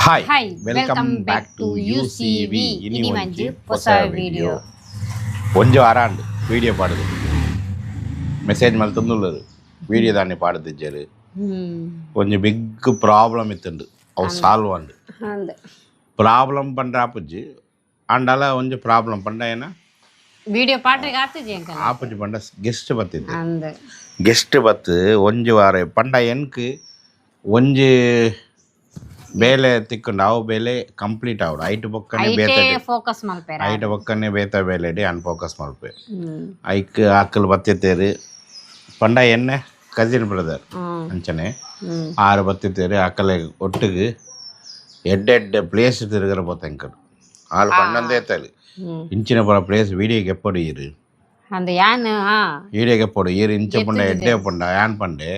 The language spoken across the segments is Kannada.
Hi, Hi, welcome back to UCV. ini manju posa video. కొంచెం ఆరాండి వీడియో పాడదు మెసేజ్ మళ్తుందులేదు వీడియో దాన్ని పాడుతిచ్చారు కొంచెం బిగ్ ப்ராப்ளம் இத்துண்டு அவ சால்வ் ஆண்டு ப்ராப்ளம் பண்ணுறாப்புச்சு ஆண்டால கொஞ்சம் ப்ராப்ளம் பண்ணேன்னா வீடியோ பாட்டு காத்துச்சு ஆப்புச்சு பண்ண கெஸ்ட் பத்து கெஸ்ட் பத்து ஒஞ்சு வார பண்ட எனக்கு ஒஞ்சு ಬೇಲೆ ತಿಕ್ಕೊಂಡು ಅವು ಬೇಲೆ ಕಂಪ್ಲೀಟ್ ಆವಡು ಐಟ್ ಪಕ್ಕನೆ ಫೋಕಸ್ ಮಲ್ಪೇರ ಐಟ್ ಪಕ್ಕನೆ ಬೇತ ಬೇಲೆಡಿ ಅನ್ ಫೋಕಸ್ ಮಲ್ಪೆ ಐಕ್ ಅಕ್ಕಲು ಬತ್ತಿತ್ತೇರು ಪಂಡ ಎಣ್ಣೆ ಕಸಿನ್ ಬ್ರದರ್ ಅಂಚನೆ ಆರು ಬತ್ತಿತ್ತೇರು ಅಕ್ಕಲೆ ಒಟ್ಟಿಗೆ ಎಡ್ಡೆಡ್ಡೆ ಪ್ಲೇಸ್ ತಿರುಗರ போத்தேன் ஆள் பண்ணந்தே தள்ளு ಇಂಚಿನ ಪರ ಪ್ಲೇಸ್ ವೀಡಿಯೋಗೆ ಎಪ್ಪಡು ಇರು அந்த யான் ವೀಡಿಯೋಗೆ ಎಪ್ಪಡು ಇರು ಇಂಚ ಪಂಡ ಎಡ್ಡೆ ಪಂಡ ಯಾನ್ ಪಂಡೆ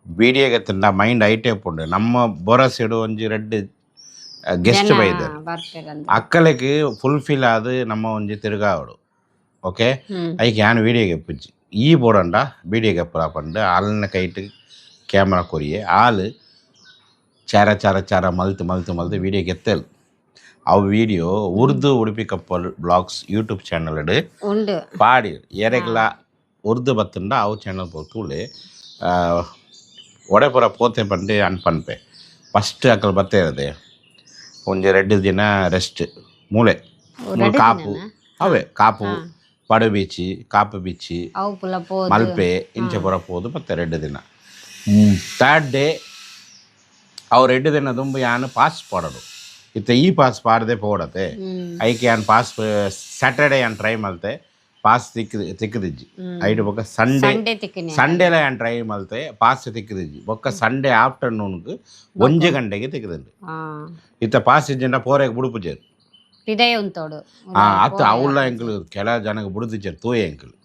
ವೀಡಿಯೋಗೆ ತಿಂಡ ಮೈಂಡ್ ಐಟೇ ಪುಂಡು ನಮ್ಮ ಬೊರಸಿಡು ಒಂಜಿ ರೆಡ್ ಗೆಸ್ಟ್ ಬೈದ ಅಕ್ಕಲೆಗೆ ಫುಲ್ಫಿಲ್ ಆದು ನಮ್ಮ ಒಂಜಿ ತಿರುಗಾವಡು ಓಕೆ ಐಕ್ ಯಾನ್ ವೀಡಿಯೋಗೆ ಎಪ್ಪಿಚ್ಚಿ ಈ ಬೋಡಂಡ ವೀಡಿಯೋಗೆ ಎಪ್ಪರ ಪಂಡು ಆಲ್ನ ಕೈಟ್ ಕ್ಯಾಮ್ರಾ ಕೊರಿಯೆ ಆಳು ಚಾರ ಚಾರ ಚಾರ ಮಲ್ತು ಮಲ್ತು ಮಲ್ತು ವೀಡಿಯೋಗೆ ಎತ್ತಲು ಅವು ವೀಡಿಯೋ ಉರ್ದು Udupi couple vlogs YouTube channel ಉಂಡು ಪಾಡಿ ಎರೆಗ್ಲ ಉರ್ದು ಬತ್ತುಂಡ ಅವು ಚಾನಲ್ ಪೋತುಳೆ ಒಡೆಪುರ ಪೋತೆ ಬಂದು ಅನ್ ಪನ್ಪೆ ಫಸ್ಟ್ ಅಕ್ಕಲು ಬತ್ತೇ ಇರೋದೆ ಒಂಜಿ 2 ದಿನ ರೆಸ್ಟ್ ಮೂಲೆ ಕಾಪು ಅವೇ ಕಾಪು ಪಡು ಬೀಚಿ ಕಾಪು ಬೀಚಿ ಮಲ್ಪೆ ಇಂಚೆ ಪುರ ಪೋದು ಮತ್ತೆ 2 ದಿನ ಥರ್ಡ್ ಡೇ ಅವು 2 ದಿನ ತುಂಬ ಯಾನು ಪಾಸ್ ಪಾಡೋದು ಇತ್ತೆ ಈ ಪಾಸ್ ಪಾಡದೆ ಪೋಡತೆ ಐಕೆ ಯಾನ್ ಪಾಸ್ ಸ್ಯಾಟರ್ಡೇ ಯಾನ್ ಟ್ರೈ ಮಲ್ತೆ ಪಾಸ್ ತಿಕ್ಕದಿಜ್ಜಿ ಐಟ್ ಬೊಕ್ಕ ಸಂಡೇಲ ಯಾನ್ ಟ್ರೈ ಮಲ್ತೆ ಪಾಸ್ ತಿಕ್ಕದಿಜ್ಜಿ ಬೊಕ್ಕ ಸಂಡೇ ಆಫ್ಟರ್ನೂನ್ಗೆ 1 ಗಂಟೆಗೆ ತಿಕ್ಕದಂಡು ಇತ್ತ ಪಾಸ್ ಇಜ್ಜಂಡ ಪೋರೆಗೆ ಬುಡುಪುಜೇರು ಅತ್ತ ಅವಳ ಎಂಕಲು ಕೆಲ ಜನಗೆ ಬುಡುದಿಜ್ಜರು ತೂಯ ಎಂಕಲು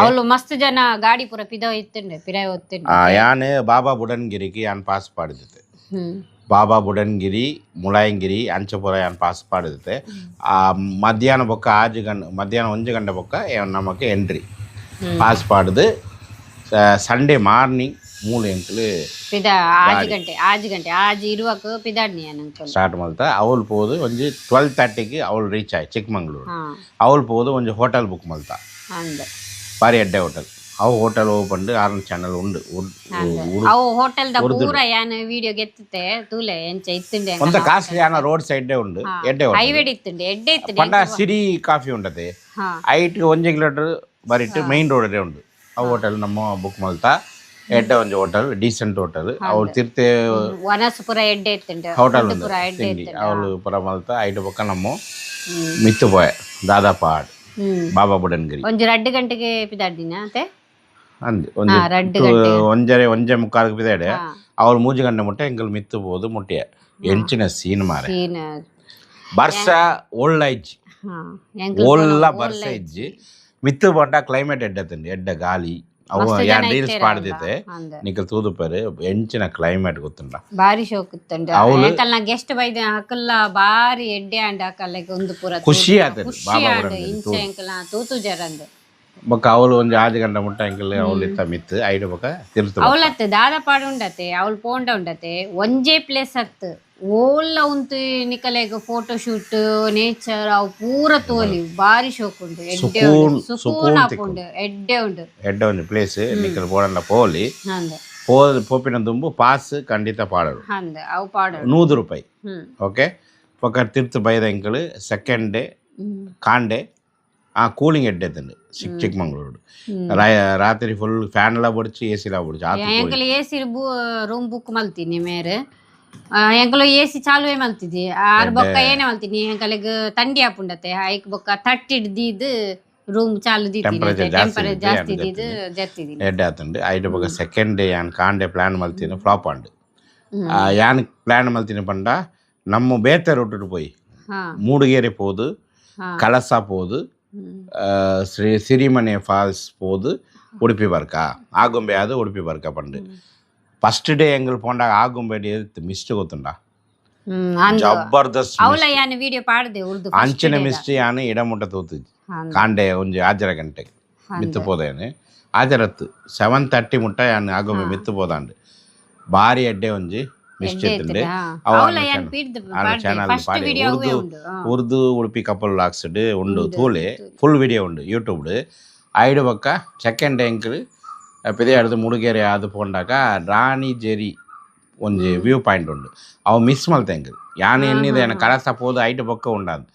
ಅವಳು ಮಸ್ತ್ ಜನ ಗಾಡಿ ಪೂರ ಪಿದ ಇತ್ತಂಡೆ ಪಿರಾಯ ಒತ್ತಂಡೆ ಯಾನ್ ಬಾಬಾ ಬುಡನ್ಗಿರಿಗೆ ಯಾನ್ ಪಾಸ್ ಪಾಡಿದ್ದೆ ಬಾಬಾ ಬುಡನ್ಗಿರಿ ಮುಲಾಯಂಗಿರಿ ಅಂಚಪುರ ಯಾನ್ ಪಾಸ್ ಪಾಡಿದ್ದೆ ಮಧ್ಯಾಹ್ನ ಬೊಕ್ಕ ಮಧ್ಯಾಹ್ನ 1 ಗಂಟೆ ಬೊಕ್ಕ ನಮಕ್ಕೆ ಎಂಟ್ರಿ ಪಾಸ್ ಪಾಡ್ದು ಸಂಡೇ ಮಾರ್ನಿಂಗ್ 3 ಎಂಕಲು ಪಿದ 6 ಗಂಟೆ ಆಜ್ ಇರುವಕ್ಕೆ ಪಿದಾಡ್ನಿ ಅಂಕಲ್ ಸ್ಟಾರ್ಟ್ ಮಲ್ತ ಅವಳು ಪೋದು ಒಂಜಿ 12:30ಗೆ ಅವಳು ರೀಚ್ ಆಯ್ ಚಿಕ್ಕಮಂಗ್ಳೂರು ಅವಳು ಪೋದು ಒಂಜಿ ಹೋಟೆಲ್ ಬುಕ್ ಮಲ್ತ ಬಾರಿ ಎಡ್ಡೆ ಹೋಟೆಲ್ ಅವು ಹೋಟೆಲ್ ಓಪನ್ ಆರ್ನ ಚಾನಲ್ ಉಂಡು ಅವು ಹೋಟೆಲ್ ದ ಪೂರ ಯಾನ್ ವಿಡಿಯೋ ಗೆತ್ತತೆ ತೂಲೆ ಎಂಚ ಇತ್ತುಂಡೆ ಒಂದ ಕಾಸ್ಟ್ಲಿ ಯಾನ ರೋಡ್ ಸೈಡ್ ಉಂಡು ಎಡ್ಡೆ ಹೈವೇ ಇತ್ತುಂಡೆ ಎಡ್ಡೆ ಇತ್ತುಂಡೆ ಪಂಡ ಸಿರಿ ಕಾಫಿ ಉಂಡತೆ ಐಟ್ 1 ಕಿಲೋಮೀಟರ್ ಬರಿಟ್ ಮೈನ್ ರೋಡ್ ಉಂಡು ಅವು ಹೋಟೆಲ್ ನಮ್ಮ ಬುಕ್ ಮಲ್ತ ಎಡ್ಡೆ ಒಂಜಿ ಹೋಟೆಲ್ ಡೀಸೆಂಟ್ ಹೋಟೆಲ್ ಅವಳು ತಿರ್ತೆ ವನಸ್ಪುರ ಎಡ್ಡೆ ಇತ್ತುಂಡೆ ಹೋಟೆಲ್ ಅವಳು ಪುರ ಮಲ್ತ ಐಟ್ ಬೊಕ್ಕ ನಮ್ಮ ಮಿತ್ತು ಪೋಯ ದಾದಾಪಾಡ್ ಬಾಬಾ ಬುಡನ್ಗಿರಿ ಒಂಜಿ 2 ಗಂಟೆಗೆ ಪಿದಾಡ್ದಿನ ಅತೆ ಅಂದೆ ಒಂಜೆ ಮುಕ್ಕಾಲ್ಗೆ ಪಿದಾಡೆ ಅವಳು 3 ಗಂಟೆ ಮುಟ್ಟ ಎಂಕಲ್ ಮಿತ್ತು ಪೋದು ಮುಟ್ಟಿಯ ಎಂಚಿನ ಸೀನ್ ಮಾರೆ ಬರ್ಸ ಒಳ್ಳ ಇಜ್ಜಿ ಒಳ್ಳ ಬರ್ಸ ಇಜ್ಜಿ ಮಿತ್ತು ಪಂಡ ಕ್ಲೈಮೇಟ್ ಎಡ್ಡತಂಡಿ ಎಡ್ಡ ಗಾಲಿ ಅವು ಯಾನ್ ರೀಲ್ಸ್ ಪಾಡ್ದಿತ್ತೆ ನಿಕಲ್ ತೂದುಪೇರು ಎಂಚಿನ ಕ್ಲೈಮೇಟ್ ಗೊತ್ತುಂಡ ಬಾರಿ ಶೋಕ್ ಇತ್ತಂಡ ಎಂಕಲ್ನ ಗೆಸ್ಟ್ ಬೈದ ಅಕಲ್ಲ ಬಾರಿ ಎಡ್ಡೆ ಅಂಡ ಅಕಲ್ಲೆಗ್ ಒಂದು ಪೂರ ಖುಷಿ ಆತದೆ ಬಾಬಾ ಇಂಚ ಎಂಕಲ್ನ ತೂತು ಜರಂದು ಬೊಕ್ಕ ಅವಳು ಒಂಜಿ 6 ಗಂಟೆ ಮುಟ್ಟ ಎಂಕಲ್ ಅವಳು ಇತ್ತ ಮಿತ್ತು ಐಡು ಬೊಕ್ಕ ತಿರ್ತು ಅವಳತ್ತೆ ದಾದ ಪಾಡು ಉಂಡತೆ ಅವಳು ಪೋಂಡ ಉಂಡತೆ ಒಂಜೇ ಪ್ಲೇಸ್ ಅತ್ತು ಓಲ್ಲ ಉಂತು ನಿಕಲೆಗ್ ಫೋಟೋ ಶೂಟ್ ನೇಚರ್ ಅವು ಪೂರ ತೋಲಿ ಬಾರಿ ಶೋಕ್ ಉಂಡು ಎಡ್ಡೆ ಸುಕೂನ್ ಆಪುಂಡು ಎಡ್ಡೆ ಉಂಡು ಎಡ್ಡೆ ಒಂದು ಪ್ಲೇಸ್ ನಿಕಲ್ ಪೋಡಂಡ ಪೋಲಿ ಪೋಪಿನ ದುಂಬು ಪಾಸ್ ಖಂಡಿತ ಪಾಡೋಡು ಅವು ಪಾಡೋಡು 100 ರೂಪಾಯಿ ಓಕೆ ಪಕ್ಕ ತಿರ್ತು ಬೈದ ಎಂಕಲ್ ಸೆಕೆಂಡ್ ಡೇ ಕಾಂಡೆ ಕೂಲಿಂಗ್ ಎಡ್ಡೆ ತಂಡು ಚಿಕ್ಕಮಂಗ್ಳೂರು ರಾತ್ರಿ ಫುಲ್ ಫ್ಯಾನ್ ಎಲ್ಲ ಬಡ್ಚಿ ಎಸಿ ಎಲ್ಲ ಬಡ್ಚಿ ಎಂಕಲ್ ಎಸಿ ರೂಮ್ ಬುಕ್ ಮಲ್ತೀನಿ ಮೇರೆ ಎಂಕಲು ಎಸಿ ಚಾಲುವೆ ಮಲ್ತಿದ್ದಿ ಆರ್ ಬೊಕ್ಕ ಏನೇ ಮಲ್ತೀನಿ ಎಂಕಲಿಗ್ ತಂಡಿ ಆಪುಂಡತೆ ಐಕ್ ಬೊಕ್ಕ 30 ದೀದ್ ರೂಮ್ ಚಾಲು ಟೆಂಪರೇಚರ್ ಜಾಸ್ತಿ ದೀದ್ ಜರ್ತಿದ್ದೀನಿ ಎಡ್ಡೆ ಆತಂಡು ಐಟ್ ಬೊಕ್ಕ ಸೆಕೆಂಡ್ ಡೇ ಯಾನ್ ಕಾಂಡೆ ಪ್ಲಾನ್ ಮಲ್ತೀನಿ ಫ್ಲಾಪ್ ಆಂಡು ಯಾನ್ ಪ್ಲಾನ್ ಮಲ್ತೀನಿ ಪಂಡ ನಮ್ಮ ಬೇತೆ ರೂಟ್ ಪೋಯಿ ಮೂಡುಗೆರೆ ಪೋದು ಕಳಸ ಪೋದು ಸಿರಿಮನೆ ಫಾಲ್ಸ್ ಪೋದು ಉಡುಪಿ ಬರ್ಕ ಆಗುಂಬೆ ಆದು ಉಡುಪಿ ಬರ್ಕ ಪಂಡು ಫಸ್ಟ್ ಡೇ ಎಂಗಲ್ ಪೋಂಡಾಗ ಆಗುಂಬೆ ಮಿಸ್ಟ್ ಗೊತ್ತುಂಡ ಜಬರ್ದಸ್ತ್ ಅಂಚಿನ ಮಿಸ್ಟ್ ಯಾನು ಇಡಮುಟ್ಟ ತೂತು ಕಾಂಡೆ ಒಂಜಿ 6 ಗಂಟೆಗೆ ಮಿತ್ತು ಪೋದೇನೆ ಆಜರತ್ತು 7:30 ಮುಟ್ಟ ಯಾನು ಆಗುಂಬೆ ಮಿತ್ತು ಪೋದಾಂಡು ಬಾರಿ ಎಡ್ಡೆ ಒಂಜಿ ನಿಶ್ಚಿತಂಡೆ ಅವಳ ಏನ್ ಪೀಡ್ದ ಫಸ್ಟ್ ವಿಡಿಯೋ ಅವೇ ಉಂಡು ಉರ್ದು ಉಡುಪಿ ಕಪಲ್ ವ್ಲಾಗ್ಸ್ಡ್ ಉಂಡು ತೂಲೆ ಫುಲ್ ವಿಡಿಯೋ ಉಂಡು ಯೂಟ್ಯೂಬ್ಡ್ ಐಡು ಬೊಕ್ಕ ಸೆಕೆಂಡ್ ಎಂಕಲ್ ಪೆದೆ ಆಡ್ದು ಮುಡುಗೆರೆ ಆದು ಪೋಂಡಾಗ ರಾಣಿ ಜೆರಿ ಒಂಜಿ ವ್ಯೂ ಪಾಯಿಂಟ್ ಉಂಡು ಅವು ಮಿಸ್ ಮಲ್ತೆ ಎಂಕಲ್ ಯಾನ್ ಎನ್ನಿದೆ ಕಳಸ ಪೋದು ಐಟ್ ಬೊಕ್ಕ ಉಂಡಾದು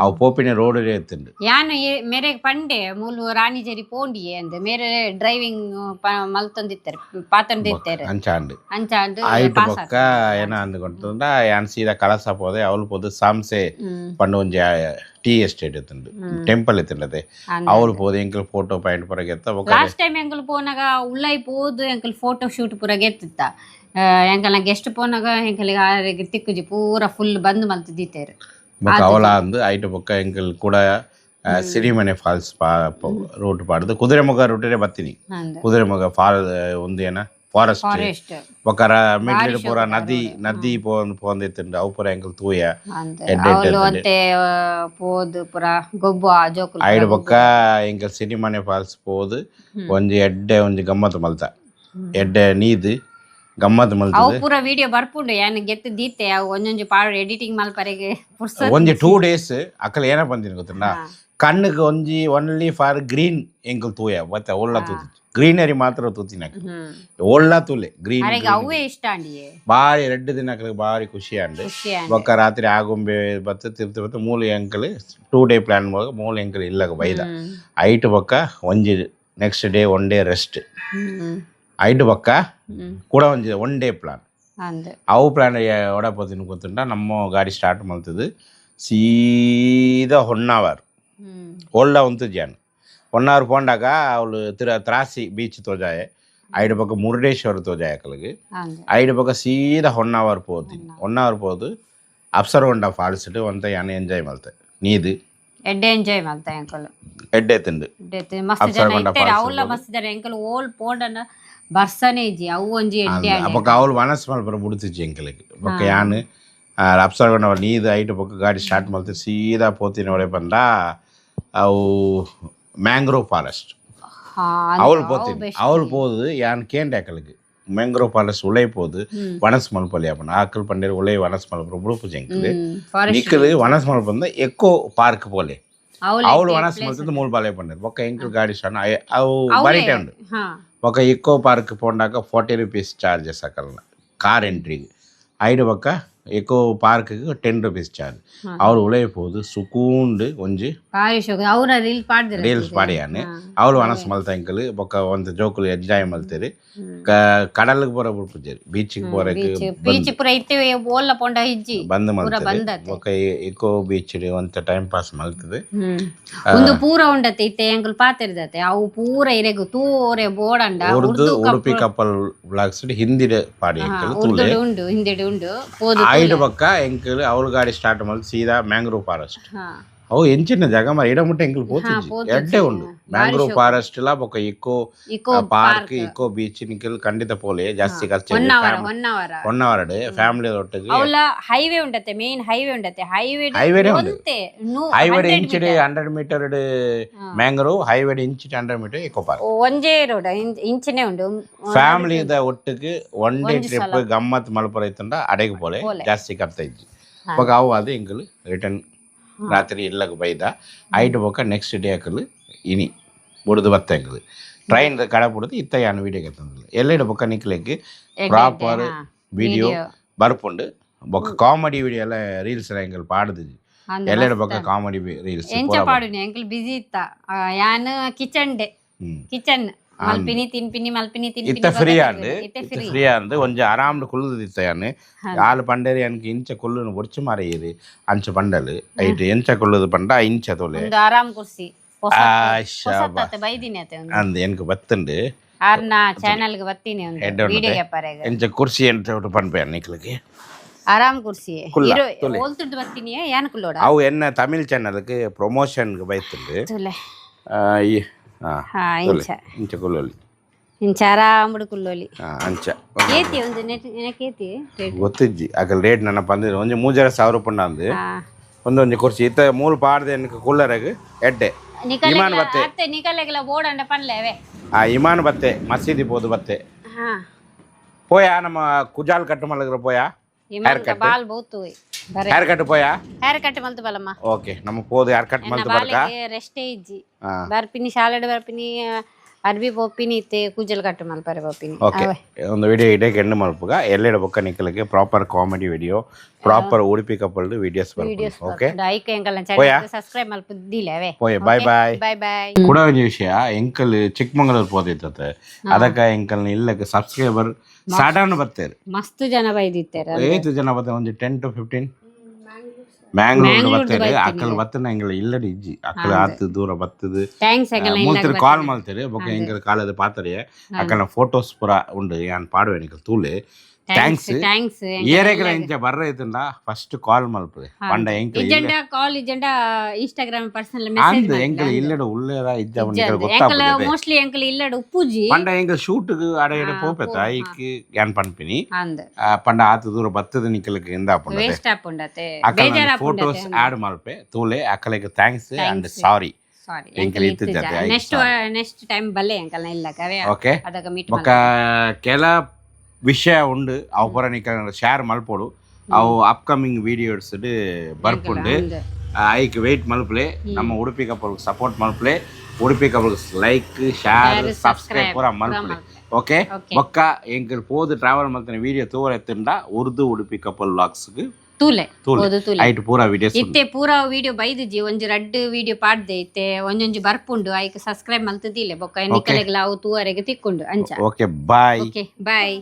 ಅವು ಪೋಪಿನ ರೋಡ್ ಎತ್ತುಂಡು ಯಾನು ಮೇರೆ ಪಂಡೆ ಮೂಲು ರಾಣಿಜೇರಿ ಪೋಂಡಿಯೆ ಅಂದೆ ಮೇರೆ ಡ್ರೈವಿಂಗ್ ಮಲ್ತೊಂದಿತ್ತಾರೆ ಪಾತೊಂದಿತ್ತಾರೆ ಅಂಚಾಂಡು ಐಟ್ ಬೊಕ್ಕ ಏನ ಅಂದುಕೊಂಡ ಯಾನ್ ಸೀದಾ ಕಳಸ ಪೋದೆ ಅವಳು ಪೋದು ಸಾಂಸೆ ಪಂಡು ಒಂಜಿ ಟೀ ಎಸ್ಟೇಟ್ ಎತ್ತುಂಡು ಟೆಂಪಲ್ ಎತ್ತುಂಡದೆ ಅವಳು ಪೋದು ಎಂಕಲ್ ಫೋಟೋ ಪಾಯಿಂಟ್ ಪುರ ಗೆತ್ತ ಲಾಸ್ಟ್ ಟೈಮ್ ಎಂಕಲ್ ಪೋನಾಗ ಉಳ್ಳಾಯಿ ಪೋದು ಎಂಕಲ್ ಫೋಟೋ ಶೂಟ್ ಪುರ ಗೆತ್ತಿತ್ತ ಎಂಕಲ್ನ ಗೆಸ್ಟ್ ಪೋನಾಗ ಎಂಕಲಿಗೆ ತಿಕ್ಕುಜಿ ಪೂರ ಫುಲ್ ಬಂದ್ ಮಲ್ತಿದ್ದೀತೇರು ಬೊಕ್ಕ ಅವಲ ಅಂದು ಐಟ್ ಬೊಕ್ಕ ಎಂಕಲ್ ಕೂಡ ಸಿರಿಮನೆ ಫಾಲ್ಸ್ ರೂಟ್ ಪಾಡ್ದು ಕುದುರೆಮುಗ ರೂಟೇ ಬತ್ತೀನಿ ಕುದುರೆಮುಗ ಫಾಲ್ ಒಂದು ಏನ ಫಾರೆಸ್ಟ್ ಬೊಕ್ಕ ಮಿಡ್ಲ್ ಪೂರ ನದಿ ಪೋಂದಿತ್ತುಂಡು ಅವು ಪೂರ ಎಂಕಲ್ ತೂಯ ಪೋದು ಪೂರ ಗೊಬ್ಬು ಐಡ್ ಬೊಕ್ಕ ಎಂಕಲ್ ಸಿರಿಮನೆ ಫಾಲ್ಸ್ ಪೋದು ಒಂಜಿ ಎಡ್ಡೆ ಒಂಜಿ ಗಮ್ಮತ್ ಮಲ್ತ ಎಡ್ಡೆ ನೀದು ಗಮ್ಮತ್ ಮಲ್ತದೆ ಅವು ಪೂರ ವಿಡಿಯೋ ಬರ್ಪುಂಡು ಯಾನ್ ಗೆತ್ತು ದೀತೆ ಅವು ಒಂಜೊಂಜಿ ಪಾಡು ಎಡಿಟಿಂಗ್ ಮಲ್ಪರೆಗೆ ಒಂಜಿ 2 days ಅಕಲ್ ಏನ ಬಂದಿನ ಗೊತ್ತುಂಡ ಕಣ್ಣಿಗೆ ಒಂಜಿ ಒನ್ಲಿ ಫಾರ್ ಗ್ರೀನ್ ಎಂಕಲ್ ತೂಯ ಮತ್ತೆ ಒಳ್ಳ ತೂತಿ ಗ್ರೀನರಿ ಮಾತ್ರ ತೂತಿನ ಒಳ್ಳ ತೂಲೆ ಗ್ರೀನ್ ಅವೇ ಇಷ್ಟ ಅಂಡಿಯೇ ಬಾರಿ 2 ದಿನ ಅಕಲ್ ಬಾರಿ ಖುಷಿ ಅಂಡ್ ಬೊಕ್ಕ ರಾತ್ರಿ ಆಗುಂಬೆ ಬತ್ತ ತಿರ್ತಿ ಬತ್ತ ಮೂಲ ಎಂಕಲ್ 2 day ಪ್ಲಾನ್ ಮೂಲ ಎಂಕಲ್ ಇಲ್ಲಗ ಬೈದ ಐಟ್ ಬೊಕ್ಕ ಒಂಜಿ ನೆಕ್ಸ್ಟ್ ಡೇ 1 day ರೆಸ್ಟ್ ಐಟ್ ಬೊಕ್ಕ ಕೂಡ ಒಂಜಿ 1 day ಪ್ಲಾನ್ ಅವು ಪ್ಲಾನ್ ಒಡಪೋತಿನ ಗೊತ್ತುಂಡ ನಮ್ಮ ಗಾಡಿ ಸ್ಟಾರ್ಟ್ ಮಲ್ತದು ಸೀದಾ ಹೊನ್ನಾವರ್ ಒಳ್ಳ ಒಂತು ಜಾನ್ ಹೊನ್ನಾವರ್ ಪೋಂಡಾಗ ಅವಳು ತ್ರಾಸಿ ಬೀಚ್ ತೋಜಾಯೆ ಐಡ್ ಬೊಕ್ಕ ಮುರುಡೇಶ್ವರ ತೋಜಾಯ ಅಕಲ್ಗೆ ಐಡ್ ಬೊಕ್ಕ ಸೀದಾ ಹೊನ್ನಾವರ್ ಪೋತೀನಿ ಹೊನ್ನಾವರ್ ಪೋದು ಅಪ್ಸರಗೊಂಡ ಫಾಲ್ಸ್ ಒಂತ ಯಾನ್ ಎಂಜಾಯ್ ಮಲ್ತೆ ನೀದು ಎಡ್ಡೆ ಎಂಜಾಯ್ ಮಲ್ತ ಎಂಕಲ್ ಎಡ್ಡೆ ತಿಂದು ಮಸ್ತ್ ಜನ ಇತ್ತಾರೆ ಅವಲ್ಲ ಮಸ್ತ್ ಜನ ಎಂಕಲ್ ಓಲ್ ಪೋಂಡನ ಬರ್ಸನೆ ಇಜ್ಜಿ ಅವು ಒಂಜಿ ಎಡ್ಡೆ ಬೊಕ್ಕ ಅವಳು ಮನಸ್ ಮಲ್ಪರ ಬುಡ್ತಿಜ್ಜಿ ಎಂಕಲ್ಗೆ ಬೊಕ್ಕ ಯಾನ್ ಅಪ್ಸರಗೊಂಡ ನೀದು ಐಟ್ ಬೊಕ್ಕ ಗಾಡಿ ಸ್ಟಾರ್ಟ್ ಮಲ್ತೆ ಸೀದಾ ಪೋತಿನ ಒಳೆ ಬಂದ ಅವು ಮ್ಯಾಂಗ್ರೋವ್ ಫಾರೆಸ್ಟ್ ಅವಳು ಪೋತೀನಿ ಅವಳು ಪೋದು ಯಾನ್ ಕೇಂಡೆ ಅಕಲ್ಗೆ ಮ್ಯಾಂಗ್ರೋವ್ ಫಾರೆಸ್ಟ್ ಉಳೈ ಪೋದು ವನಸ್ ಮಲ್ಪಲಿ ಅಪ್ಪನ ಆಕಲ್ ಪಂಡೇರು ಉಳೈ ವನಸ್ ಮಲ್ಪರ ಬುಡುಪು ಜಂಕಲ್ ನಿಕ್ಕಲ್ ವನಸ್ ಮಲ್ಪಂದ ಎಕ್ಕೋ ಪಾರ್ಕ್ ಪೋಲೆ ಅವಳು ವನಸ್ ಮಲ್ತದ ಮೂಲ ಬಾಲೆ ಪಂಡೇರು ಬೊಕ್ಕ ಎಂಕಲ್ ಗಾಡಿ ಸ್ಟಾರ್ಟ್ ಅವು ಬರಿಟೆ ಉಂಡು ఒక ఎక్కో పార్క్ పోండాక 40 రూపీస్ ಚಾರ್ಜಸ್ ಹಾಕಲ್ಲ ಕಾರ್ ಎಂಟ್ರಿಗೆ ಐಡು ಬೊಕ್ಕ ಎಕೋ ಪಾರ್ಕ್ಗೆ 10 ರೂಪೀಸ್ ಚಾರ್ಜ್ ಅವ್ರು ಉಳೈಪೋದು ಸುಕೂಂಡು ಒಂಜಿ ರೀಲ್ಸ್ ಪಾಡಿಯಾನೆ ಅವಳು ವನಸ್ ಮಲ್ತ ಎಂಕಲ್ ಬೊಕ್ಕ ಒಂದು ಜೋಕುಲು ಎಂಜಾಯ್ ಮಲ್ತೇರಿ ಕಡಲ್ಗೆ ಪೂರ ಬಿಡ್ಪುಜೇರಿ ಬೀಚಿಗೆ ಬಂದ್ ಮಲ್ತೇರಿ ಬೊಕ್ಕ ಎಕೋ ಬೀಚ್ ಒಂತ ಟೈಮ್ ಪಾಸ್ ಮಲ್ತದೆ ಒಂದು ಪೂರ ಉಂಡತೆ ಇತ್ತೆ ಎಂಕಲ್ ಪಾತಿರ್ದತೆ ಅವು ಪೂರ ಇರೆಗು ತೂರೆ ಬೋಡಂಡ ಉಡುಪಿ ಕಪಲ್ ವ್ಲಾಗ್ಸ್ ಹಿಂದಿಡೆ ಪಾಡಿ ಎಂಕಲ್ ತೂಲೆ ಉಂಡು ಹಿಂದಿಡೆ ಉಂಡು ಐದು ಬೊಕ್ಕ ಎಂಕಲ್ ಅವಳು ಗಾಡಿ ಸ್ಟಾರ್ಟ್ ಮಲ್ತು ಸೀದಾ ಮ್ಯಾಂಗ್ರೋವ್ ಫಾರೆಸ್ಟ್ ಅವು ಎಂಚಿನ ಜಾಗ ಮರ ಇಡಮುಟ್ಟ ಎಂಕಲ್ ಪೋತಿಜ್ಜಿ ಎಡ್ಡೆ ಉಂಡು ಮ್ಯಾಂಗ್ರೋವ್ ಫಾರೆಸ್ಟ್ ಲ ಬೊಕ್ಕ ಇಕೋ ಪಾರ್ಕ್ ಇಕೋ ಬೀಚ್ ನಿಕಲ್ ಖಂಡಿತ ಪೋಲೆ ಜಾಸ್ತಿ ಖರ್ಚು ಹೊನ್ನವರಡು ಫ್ಯಾಮಿಲಿ ಒಟ್ಟಿಗೆ ಹೈವೇ ಉಂಡತೆ ಮೇನ್ ಹೈವೇ ಉಂಡತೆ ಹೈವೇಡೆ ಹೈವೇಡೆ ಇಂಚಿಡೆ 100 ಮೀಟರ್ ಮ್ಯಾಂಗ್ರೋವ್ ಹೈವೇಡೆ ಇಂಚಿಡೆ 100 ಮೀಟರ್ ಇಕೋ ಪಾರ್ಕ್ ಒಂಜೇ ರೋಡ್ ಇಂಚಿನೇ ಉಂಡು ಫ್ಯಾಮಿಲಿ ಒಟ್ಟಿಗೆ 1 day ಟ್ರಿಪ್ ಗಮ್ಮತ್ ಮಲ್ಪರ ಇತ್ತಂಡ ಅಡೆಗೆ ಪೋಲೆ ಜಾಸ್ತಿ ಖರ್ಚು ಇಜ್ಜಿ ಬೊಕ್ಕ ಅವು ಅದು ಎಂಕಲ್ ರಿಟರ್ನ್ ರಾತ್ರಿ ಇಲ್ಲಗ ಬೈದ ಐಟ್ ಬೊಕ್ಕ ನೆಕ್ಸ್ಟ್ ಡೇ ಅಕಲ್ ಇನಿ ಬುಡ್ದು ಬತ್ತ ಎಂಕಲ್ ಟ್ರೈನ್ ಕಡ ಬುಡ್ದು ಇತ್ತ ಯಾನ್ ವಿಡಿಯೋಗೆ ತಂದಿಲ್ಲ ಎಲ್ಲೆಡೆ ಬೊಕ್ಕ ನಿಕ್ಲೆಗ್ ಪ್ರಾಪರ್ ವಿಡಿಯೋ ಬರ್ಪುಂಡು ಬೊಕ್ಕ ಕಾಮಿಡಿ ವಿಡಿಯೋ ಎಲ್ಲ ರೀಲ್ಸ್ ಎಂಕಲ್ ಪಾಡ್ದು ಎಲ್ಲೆಡೆ ಬೊಕ್ಕ ಕಾಮಿಡಿ ರೀಲ್ಸ್ ಎಂಚ ಪಾಡುನಿ ಎಂಕಲ್ ಬಿಸಿ ಇತ್ತ ಯಾನ್ ಕಿಚನ್ ಡೇ ಕಿಚನ್ ಮಲ್ಪಿನಿ ತಿನ್ಪಿನಿ ಮಲ್ಪಿನಿ ತಿನ್ಪಿನಿ ಇತ್ತ ಫ್ರೀ ಅಂದು ಒಂಜಿ ಆರಾಮ್ಡು ಕುಲ್ಲುದು ಇತ್ತ ಯಾನ್ ಆಲು ಪಂಡೇರಿ ಅನ್ಕೆ ಇಂಚ ಕುಲ್ಲುನು ಬೊರ್ಚು ಮಾರೇರಿ ಅಂಚ ಪಂಡಲ್ ಐಟ್ ಎಂಚ ಕುಲ್ಲುದು ಪಂಡ ಇಂಚ ತೋಲೆ ಆರಾಮ್ ಕುರ್ಸಿ ಬೈದಿನಿ ಅತೆ ಅಂದ್ ಎನ್ಕ್ ಬತ್ತುಂಡು ಆರ್ನ ಚಾನೆಲ್ ಗೆ ಬತ್ತೀನಿ ವಿಡಿಯೋಗೆ ಪರೆಗೆ ಎಂಚ ಕುರ್ಸಿ ಎಂತ ಪನ್ಪೆ ನಿಕ್ಲಿಗೆ ಆರಾಮ್ ಕುರ್ಸಿ ಓಲ್ತುಂಡು ಬತ್ತೀನಿ ಯಾನ್ ಕುಲ್ಲೋಡ ಅವು ಎನ್ನ ತಮಿಳ್ ಚಾನೆಲ್ ಗೆ ಪ್ರಮೋಷನ್ ಗೆ ಬೈತುಂಡು ಇಂಚ ಕುಲ್ಲೋಲಿ ಇಂಚ ಆರಾಮುಡು ಕುಲ್ಲೋಲಿ ಅಂಚ ಏತಿ ಒಂದು ನೆನಕೇತಿ ಗೊತ್ತಿಜ್ಜಿ ಅಕಲ್ ರೇಟ್ ನನ್ನ ಪಂದಿರ ಒಂಜಿ 3000 ಪುಂಡ ಅಂದು ಒಂದೊಂಜಿ ಕುರ್ಚಿ ಇತ್ತ ಮೂಲ ಪಾಡ್ದೆ ಎನ್ಕ ಕುಲ್ಲರಗ್ ಎಡ್ಡೆ ಇಮಾನ್ ಬತ್ತೆ ನಿಕಲೆಗಲ ಬೋಡಂಡ ಪನ್ಲೇವೆ ಇಮಾನ್ ಬತ್ತೆ ಮಸೀದಿ ಪೋದು ಬತ್ತೆ போயா நம்ம குஜால் கட்டு மல்லுகிற போயா ಬಾಲ್ ಬೋತು ಬರೆ ಹೇರ್ ಕಟ್ போயா ಹೇರ್ ಕಟ್ ಮಲ್ತು ಬಲಮ್ಮ ಓಕೆ ನಮ್ಮ ಪೋದು ಹೇರ್ ಕಟ್ ಮಲ್ತು ಬರ್ಕ ರೆಸ್ಟ್ ಇಜ್ಜಿ ಬರ್ಪಿನಿ ಶಾಲೆಡ್ ಬರ್ಪಿನಿ ಅರ್ಬಿ ಪೋಪಿನಿ ಇತ್ತೆ ಕೂಜಲ್ ಕಟ್ ಮಲ್ಪರೆ ಪೋಪಿನಿ ಓಕೆ ಒಂದು ವಿಡಿಯೋ ಇಡಕ್ಕೆ ಎಣ್ಣೆ ಮಲ್ಪುಗ ಎಲ್ಲೆಡೆ ಬೊಕ್ಕ ನಿಕ್ಕಲಿಗೆ proper comedy video proper Udupi couple videos ಬರ್ಪುಗ ಓಕೆ ಐಕ ಎಂಕಲ್ ಚಾನೆಲ್ ಸಬ್ಸ್ಕ್ರೈಬ್ ಮಲ್ಪುದಿಲ್ಲವೆ போய் ಬಾಯ್ ಬಾಯ್ ಬಾಯ್ ಬಾಯ್ ಕೂಡ ಒಂದು ವಿಷಯ ಎಂಕಲ್ ಚಿಕ್ಕಮಂಗಳೂರು ಪೋದಿತ್ತತೆ ಅದಕ್ಕೆ ಎಂಕಲ್ನ ಇಲ್ಲಕ್ಕೆ ಸಬ್ಸ್ಕ್ರೈಬರ್ ಸಡನ್ ಬರ್ತಾರೆ ಮಸ್ತ್ ಜನ ಬೈದಿತ್ತಾರೆ ಏತು ಜನ ಬರ್ತಾರೆ ಒಂದು 10 to 15 ಮ್ಯಾಂಗ್ಳೂರ್ ಬರ್ತಾರೆ ಅಕ್ಕಲ್ ಬತ್ತನ ಎಂಗಳ ಇಲ್ಲಡಿ ಇಜ್ಜಿ ಅಕ್ಕಲ ಆತು ದೂರ ಬತ್ತದು ಥ್ಯಾಂಕ್ಸ್ ಎಂಕಲ್ ಮೂಲ್ತರ ಕಾಲ್ ಮಾಡ್ತಾರೆ ಬೊಕ್ಕ ಎಂಕಲ್ ಕಾಲದ ಪಾತರೆ ಅಕ್ಕಲ ಫೋಟೋಸ್ ಪೂರ ಉಂಡು ಯಾನ್ ಪಾಡುವೆ ನಿಕಲ್ ತೂಲೆ ಥ್ಯಾಂಕ್ಸ್ ಥ್ಯಾಂಕ್ಸ್ ಏರೆಗಲ ಇಂಚ ಬರ್ರ ಇತ್ತಂಡ ಫಸ್ಟ್ ಕಾಲ್ ಮಲ್ಪದೆ ಪಂಡ ಎಂಕಲ್ ಇಜೆಂಡ ಕಾಲ್ ಇಜೆಂಡ ಇನ್ಸ್ಟಾಗ್ರಾಮ್ ಪರ್ಸನಲ್ ಅಂದ್ ಮೆಸೇಜ್ ಎಂಕಲ್ ಇಲ್ಲಡ ಉಳ್ಳೇರ ಇಜ್ಜ ಅವನಿಗೆ ಎಂಕಲ್ ಗೊತ್ತಾಗ್ತದೆ ಮೋಸ್ಟ್ಲಿ ಎಂಕಲ್ ಇಲ್ಲಡ ಉಪ್ಪುಜಿ ಪಂಡ ಎಂಕಲ್ ಶೂಟ್ ಅಡ ಎಡ ಪೋಪೆತ ಐಕ್ ಯಾನ್ ಪನ್ಪಿನಿ ಅಂದ್ ಪಂಡ ಆತು ದೂರ ಬತ್ತದ ನಿಕಲಕ್ಕೆ ಎಂದ ಪಂಡ ವೇಸ್ಟ್ ಆಪುಂಡತೆ ಅಕ್ಕಲ ಬೇಜಾರ ಫೋಟೋಸ್ ಆಡ್ ಮಲ್ಪೆ ತೂಲೆ ಅಕ್ಕಲಿಗೆ ಥ್ಯಾಂಕ್ಸ್ ಅಂಡ್ ಸಾರಿ ಸಾರಿ ಎಂಕಲ್ ಇತ್ತು ಜತೆ ನೆಕ್ಸ್ಟ್ ಟೈಮ್ ಬಲ್ಲೆ ಎಂಕಲ್ ಇಲ್ಲ ಕವೆ ಓಕೆ ಅದಕ್ಕೆ ಮೀಟ್ ಬೊಕ್ಕ ಕೆಲ ವಿಷಯ ಉಂಡು ಅವು ಪೂರ ನಿಕ ಶೇರ್ ಮಲ್ಪೊಡು ಅವು ಅಪ್ಕಮಿಂಗ್ ವಿಡಿಯೋಸ್ ಬರ್ಪುಂಡು ಐಕ್ ವೆಯ್ಟ್ ಮಲ್ಪಲೆ ನಮ್ಮ ಉಡುಪಿ ಕಪಲ್ಗೆ ಸಪೋರ್ಟ್ ಮಲ್ಪಲೆ ಉಡುಪಿ ಕಪಲ್ಗೆ ಲೈಕ್ ಶೇರ್ ಸಬ್ಸ್ಕ್ರೈಬ್ ಪೂರ ಮಲ್ಪಲೆ ಓಕೆ ಬೊಕ್ಕ ಎಂಕಲ್ ಪೋದು ಟ್ರಾವೆಲ್ ಮಲ್ತನ ವಿಡಿಯೋ ತೂರ ಎತ್ತಂಡ ಉರ್ದು ಉಡುಪಿ ಕಪಲ್ ವ್ಲಾಗ್ಸ್ಗೆ ತೂಲೆ ಐಟ್ ಪೂರ ವಿಡಿಯೋಸ್ ಇತ್ತೆ ಪೂರ ವಿಡಿಯೋ ಬೈದುಜಿ ಒಂಜಿ ರಡ್ಡ್ ವಿಡಿಯೋ ಪಾಡ್ದೆ ಇತ್ತೆ ಒಂಜೊಂಜಿ ಬರ್ಪುಂಡು ಐಕ್ ಸಬ್ಸ್ಕ್ರೈಬ್ ಮಲ್ತದಿಲ್ಲ ಬೊಕ್ಕ ಎನ್ನಿಕಲೆಗ್ಲ ಅವು ತೂವರೆಗೆ ತಿಕ್ಕೊಂಡು ಅಂಚ ಓಕೆ ಬಾಯ್ ಓಕೆ ಬಾಯ್